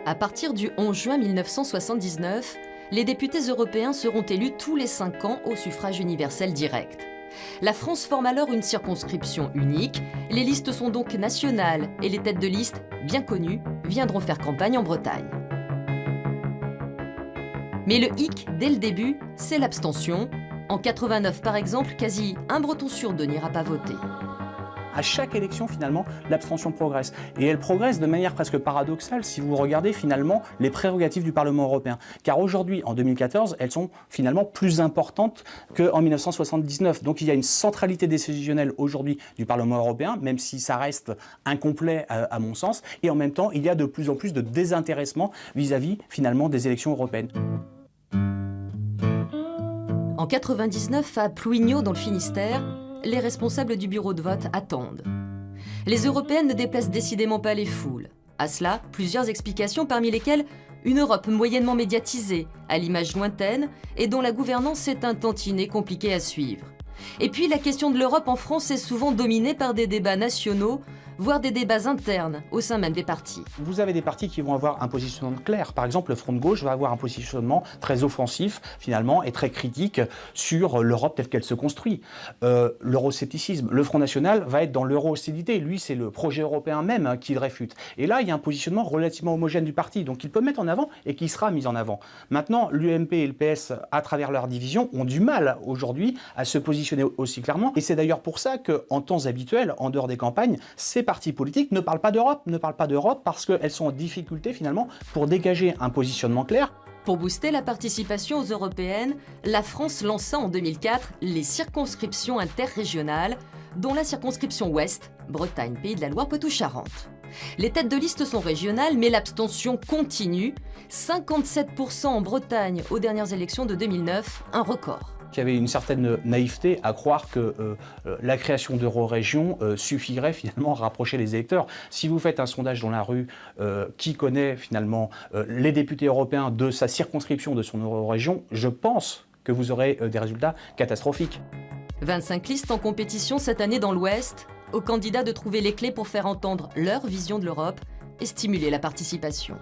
À partir du 11 juin 1979, les députés européens seront élus tous les 5 ans au suffrage universel direct. La France forme alors une circonscription unique, les listes sont donc nationales et les têtes de liste, bien connues, viendront faire campagne en Bretagne. Mais le hic, dès le début, c'est l'abstention. En 89 par exemple, quasi un Breton sur 2 n'ira pas voter. À chaque élection, finalement, l'abstention progresse. Et elle progresse de manière presque paradoxale si vous regardez finalement les prérogatives du Parlement européen. Car aujourd'hui, en 2014, elles sont finalement plus importantes qu'en 1979. Donc il y a une centralité décisionnelle aujourd'hui du Parlement européen, même si ça reste incomplet à mon sens. Et en même temps, il y a de plus en plus de désintéressement vis-à-vis finalement des élections européennes. En 99, à Plouigneau, dans le Finistère, les responsables du bureau de vote attendent. Les européennes ne déplacent décidément pas les foules. À cela, plusieurs explications, parmi lesquelles une Europe moyennement médiatisée, à l'image lointaine, et dont la gouvernance est un tantinet compliqué à suivre. Et puis la question de l'Europe en France est souvent dominée par des débats nationaux, voire des débats internes au sein même des partis. Vous avez des partis qui vont avoir un positionnement clair. Par exemple, le Front de gauche va avoir un positionnement très offensif, finalement, et très critique sur l'Europe telle qu'elle se construit. L'euroscepticisme. Le Front national va être dans l'euro-hostilité. Lui, c'est le projet européen même qu'il réfute. Et là, il y a un positionnement relativement homogène du parti, donc il peut mettre en avant et qui sera mis en avant. Maintenant, l'UMP et le PS, à travers leur division, ont du mal aujourd'hui à se positionner aussi clairement. Et c'est d'ailleurs pour ça qu'en temps habituel, en dehors des campagnes, ces partis politiques ne parlent pas d'Europe parce qu'elles sont en difficulté finalement pour dégager un positionnement clair. Pour booster la participation aux européennes, la France lança en 2004 les circonscriptions interrégionales, dont la circonscription Ouest, Bretagne, Pays de la Loire, Poitou-Charentes. Les têtes de liste sont régionales, mais l'abstention continue. 57% en Bretagne aux dernières élections de 2009, un record. Il y avait une certaine naïveté à croire que la création d'eurorégions suffirait finalement à rapprocher les électeurs. Si vous faites un sondage dans la rue, qui connaît finalement les députés européens de sa circonscription, de son eurorégion, je pense que vous aurez des résultats catastrophiques. 25 listes en compétition cette année dans l'Ouest, aux candidats de trouver les clés pour faire entendre leur vision de l'Europe et stimuler la participation.